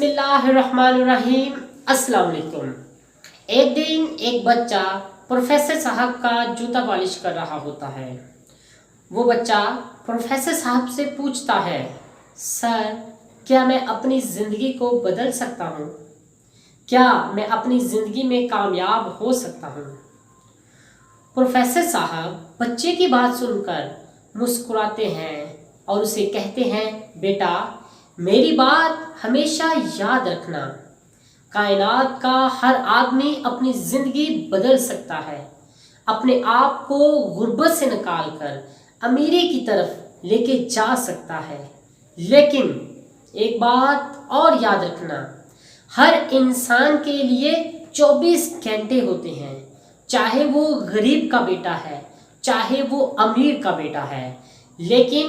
बिस्मिल्लाहिर्रहमानिर्रहीम। अस्सलाम वालेकुम। एक दिन एक बच्चा प्रोफेसर साहब का जूता पॉलिश कर रहा होता है। वो बच्चा प्रोफेसर साहब से पूछता है, सर क्या मैं अपनी ज़िंदगी को बदल सकता हूँ? क्या मैं अपनी ज़िंदगी में कामयाब हो सकता हूँ? प्रोफेसर साहब बच्चे की बात सुनकर मुस्कुराते हैं और उसे कहते हैं, बेटा मेरी बात हमेशा याद रखना, कायनात का हर आदमी अपनी ज़िंदगी बदल सकता है, अपने आप को गुर्बत से निकाल कर अमीरी की तरफ लेके जा सकता है। लेकिन एक बात और याद रखना, हर इंसान के लिए 24 घंटे होते हैं, चाहे वो गरीब का बेटा है चाहे वो अमीर का बेटा है। लेकिन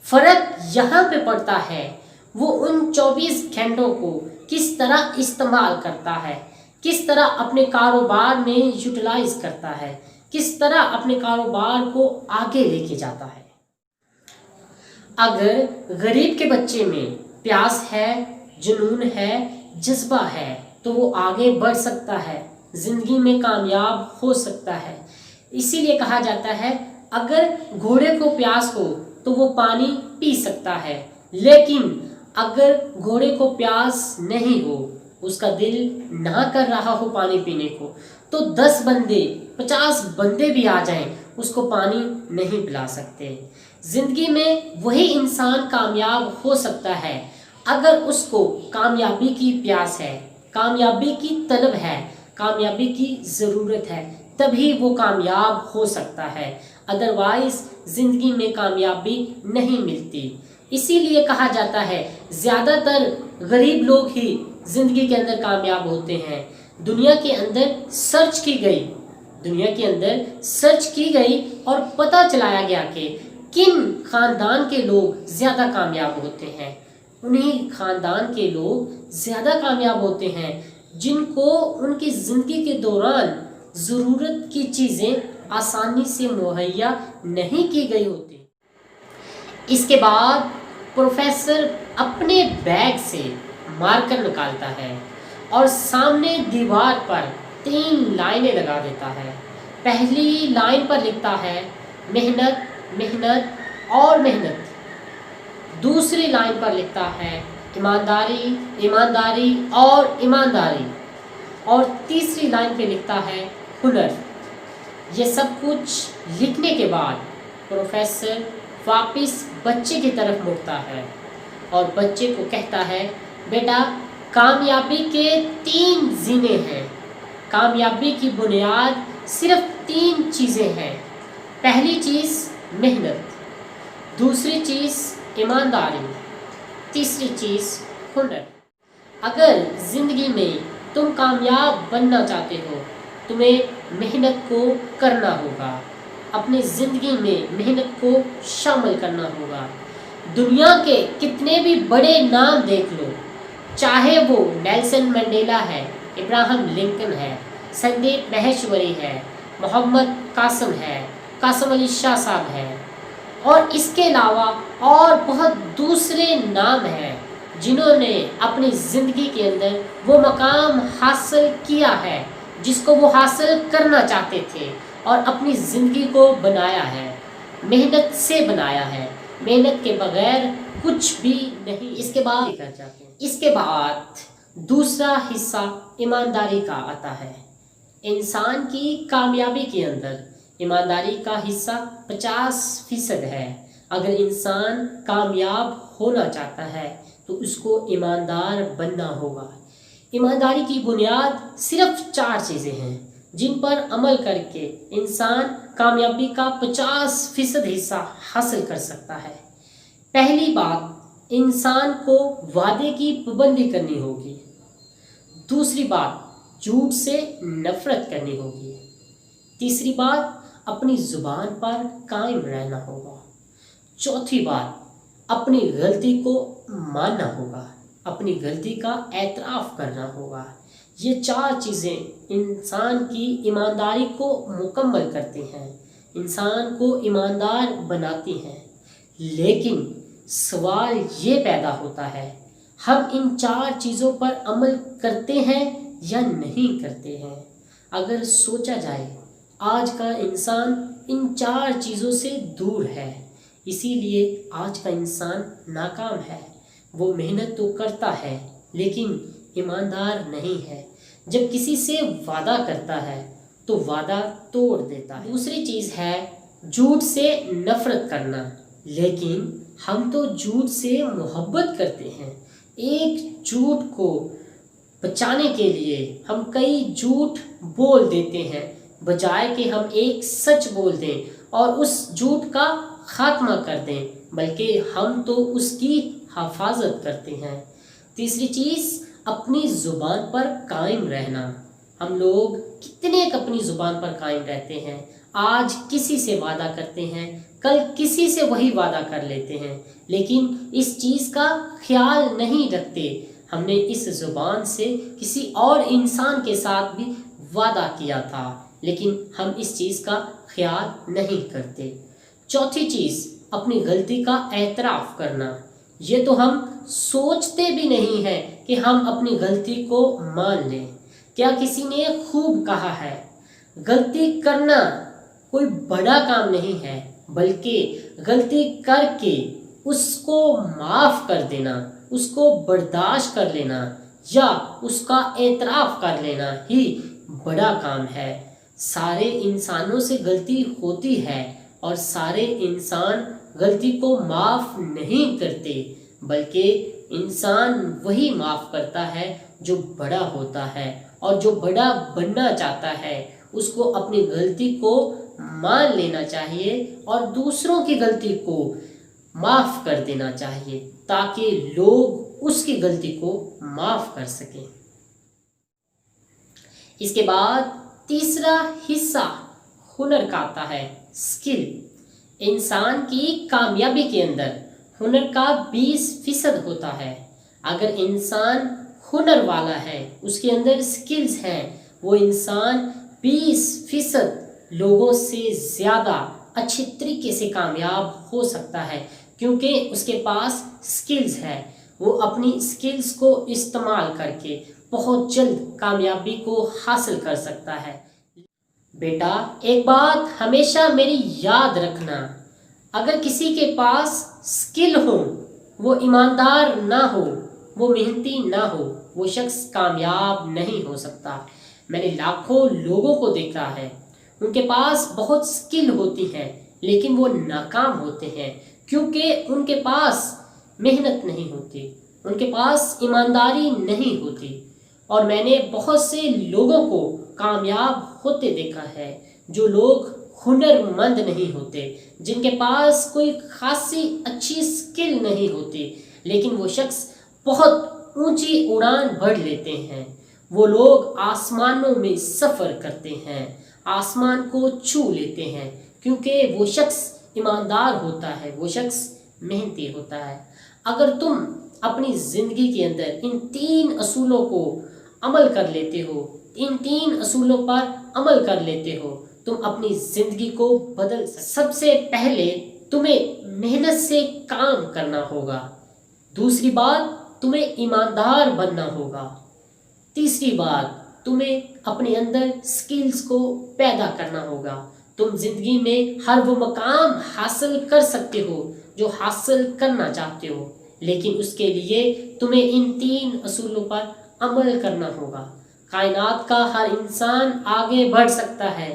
फ़र्क यहाँ पे पड़ता है वो उन 24 घंटों को किस तरह इस्तेमाल करता है, किस तरह अपने कारोबार में यूटिलाइज करता है, किस तरह अपने कारोबार को आगे लेके जाता है। अगर गरीब के बच्चे में प्यास है, जुनून है, जज्बा है तो वो आगे बढ़ सकता है, ज़िंदगी में कामयाब हो सकता है। इसीलिए कहा जाता है अगर घोड़े को प्यास हो तो वो पानी पी सकता है, लेकिन अगर घोड़े को प्यास नहीं हो, उसका दिल ना कर रहा हो पानी पीने को, तो 10 बंदे 50 बंदे भी आ जाएं उसको पानी नहीं पिला सकते। ज़िंदगी में वही इंसान कामयाब हो सकता है अगर उसको कामयाबी की प्यास है, कामयाबी की तलब है, कामयाबी की ज़रूरत है, तभी वो कामयाब हो सकता है। अदरवाइज़ ज़िंदगी में कामयाबी नहीं मिलती। इसीलिए कहा जाता है ज़्यादातर गरीब लोग ही ज़िंदगी के अंदर कामयाब होते हैं। दुनिया के अंदर सर्च की गई और पता चलाया गया कि किन ख़ानदान के लोग ज़्यादा कामयाब होते हैं। उन्हीं ख़ानदान के लोग ज़्यादा कामयाब होते हैं जिनको उनकी ज़िंदगी के दौरान ज़रूरत की चीज़ें आसानी से मुहैया नहीं की गई होती। इसके बाद प्रोफेसर अपने बैग से मार्कर निकालता है और सामने दीवार पर 3 लाइनें लगा देता है। पहली लाइन पर लिखता है मेहनत, मेहनत और मेहनत। दूसरी लाइन पर लिखता है ईमानदारी, ईमानदारी और ईमानदारी। और तीसरी लाइन पे लिखता है हुनर। ये सब कुछ लिखने के बाद प्रोफेसर वापस बच्चे की तरफ मुड़ता है और बच्चे को कहता है, बेटा कामयाबी के 3 ज़ीने हैं। कामयाबी की बुनियाद सिर्फ 3 चीज़ें हैं। पहली चीज़ मेहनत, दूसरी चीज़ ईमानदारी, तीसरी चीज़ हुनर। अगर ज़िंदगी में तुम कामयाब बनना चाहते हो, तुम्हें मेहनत को करना होगा, अपनी ज़िंदगी में मेहनत को शामिल करना होगा। दुनिया के कितने भी बड़े नाम देख लो, चाहे वो नेल्सन मंडेला है, इब्राहिम लिंकन है, संदीप माहेश्वरी है, मोहम्मद कासिम है, कासिम अली शाह साहब है, और इसके अलावा और बहुत दूसरे नाम हैं जिन्होंने अपनी ज़िंदगी के अंदर वो मकाम हासिल किया है जिसको वो हासिल करना चाहते थे और अपनी ज़िंदगी को बनाया है, मेहनत से बनाया है। मेहनत के बगैर कुछ भी नहीं। इसके बाद दूसरा हिस्सा ईमानदारी का आता है। इंसान की कामयाबी के अंदर ईमानदारी का हिस्सा 50% है। अगर इंसान कामयाब होना चाहता है तो उसको ईमानदार बनना होगा। ईमानदारी की बुनियाद सिर्फ 4 चीज़ें हैं जिन पर अमल करके इंसान कामयाबी का 50% हिस्सा हासिल कर सकता है। पहली बात, इंसान को वादे की पाबंदी करनी होगी। दूसरी बात, झूठ से नफरत करनी होगी। तीसरी बात, अपनी ज़ुबान पर कायम रहना होगा। चौथी बात, अपनी गलती को मानना होगा, अपनी गलती का एतराफ़ करना होगा। ये 4 चीज़ें इंसान की ईमानदारी को मुकम्मल करती हैं, इंसान को ईमानदार बनाती हैं। लेकिन सवाल ये पैदा होता है, ہم ان 4 چیزوں پر عمل کرتے ہیں یا نہیں کرتے ہیں؟ اگر سوچا جائے آج کا انسان ان 4 چیزوں سے دور ہے، اسی لیے آج کا انسان ناکام ہے۔ وہ محنت تو کرتا ہے لیکن ایماندار نہیں ہے۔ جب کسی سے وعدہ کرتا ہے تو وعدہ توڑ دیتا ہے۔ دوسری چیز ہے جھوٹ سے نفرت کرنا، لیکن ہم تو جھوٹ سے محبت کرتے ہیں۔ ایک جھوٹ کو بچانے کے لیے ہم کئی جھوٹ بول دیتے ہیں، بجائے کہ ہم ایک سچ بول دیں اور اس جھوٹ کا خاتمہ کر دیں، بلکہ ہم تو اس کی حفاظت کرتے ہیں۔ تیسری چیز اپنی زبان پر قائم رہنا۔ ہم لوگ کتنے اپنی زبان پر قائم رہتے ہیں، آج کسی سے وعدہ کرتے ہیں، کل کسی سے وہی وعدہ کر لیتے ہیں، لیکن اس چیز کا خیال نہیں رکھتے ہم نے اس زبان سے کسی اور انسان کے ساتھ بھی وعدہ کیا تھا، لیکن ہم اس چیز کا خیال نہیں کرتے۔ چوتھی چیز اپنی غلطی کا اعتراف کرنا۔ یہ تو ہم سوچتے بھی نہیں ہیں کہ ہم اپنی غلطی کو مان لیں۔ کیا کسی نے خوب کہا ہے، غلطی کرنا کوئی بڑا کام نہیں ہے، بلکہ غلطی کر کے اس کو معاف کر دینا، اس کو برداشت کر لینا یا اس کا اعتراف کر لینا ہی بڑا کام ہے۔ سارے انسانوں سے غلطی ہوتی ہے اور سارے انسان غلطی کو معاف نہیں کرتے، بلکہ انسان وہی معاف کرتا ہے جو بڑا ہوتا ہے، اور جو بڑا بننا چاہتا ہے اس کو اپنی غلطی کو مان لینا چاہیے اور دوسروں کی غلطی کو معاف کر دینا چاہیے تاکہ لوگ اس کی غلطی کو معاف کر سکیں۔ اس کے بعد تیسرا حصہ ہنر کا آتا ہے، اسکل۔ انسان کی کامیابی کے اندر ہنر کا 20% ہوتا ہے۔ اگر انسان ہنر والا ہے، اس کے اندر اسکلز ہیں، وہ انسان 20% لوگوں سے زیادہ اچھے طریقے سے کامیاب ہو سکتا ہے، کیونکہ اس کے پاس اسکلز ہے۔ وہ اپنی اسکلز کو استعمال کر کے بہت جلد کامیابی کو حاصل کر سکتا ہے۔ بیٹا ایک بات ہمیشہ میری یاد رکھنا، اگر کسی کے پاس اسکل ہو، وہ ایماندار نہ ہو، وہ محنتی نہ ہو، وہ شخص کامیاب نہیں ہو سکتا۔ میں نے لاکھوں لوگوں کو دیکھا ہے، ان کے پاس بہت اسکل ہوتی ہے لیکن وہ ناکام ہوتے ہیں، کیونکہ ان کے پاس محنت نہیں ہوتی، ان کے پاس ایمانداری نہیں ہوتی۔ اور میں نے بہت سے لوگوں کو کامیاب ہوتے دیکھا ہے جو لوگ ہنر مند نہیں ہوتے، جن کے پاس کوئی خاصی اچھی اسکل نہیں ہوتی، لیکن وہ شخص بہت اونچی اڑان بھر لیتے ہیں۔ وہ لوگ آسمانوں میں سفر کرتے ہیں، آسمان کو چھو لیتے ہیں، کیونکہ وہ شخص ایماندار ہوتا ہے، وہ شخص محنتی ہوتا ہے۔ اگر تم اپنی زندگی کے اندر ان 3 اصولوں کو عمل کر لیتے ہو، ان 3 اصولوں پر عمل کر لیتے ہو، تم اپنی زندگی کو بدل سکتے۔ سب سے پہلے تمہیں محنت سے کام کرنا ہوگا، دوسری بات تمہیں ایماندار بننا ہوگا، تیسری بات تمہیں اپنے اندر سکلز کو پیدا کرنا ہوگا۔ تم زندگی میں ہر وہ مقام حاصل کر سکتے ہو جو حاصل کرنا چاہتے ہو، لیکن اس کے لیے تمہیں ان 3 اصولوں پر عمل کرنا ہوگا۔ کائنات کا ہر انسان آگے بڑھ سکتا ہے،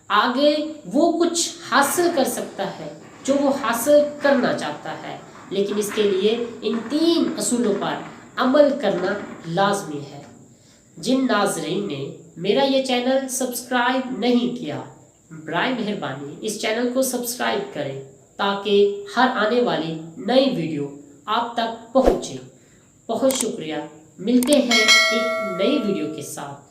آگے وہ کچھ حاصل کر سکتا ہے جو وہ حاصل کرنا چاہتا ہے، لیکن اس کے لیے ان 3 اصولوں پر عمل کرنا لازمی ہے۔ جن ناظرین نے میرا یہ چینل سبسکرائب نہیں کیا، برائے مہربانی اس چینل کو سبسکرائب کریں تاکہ ہر آنے والی نئی ویڈیو آپ تک پہنچے۔ بہت شکریہ، ملتے ہیں ایک نئی ویڈیو کے ساتھ۔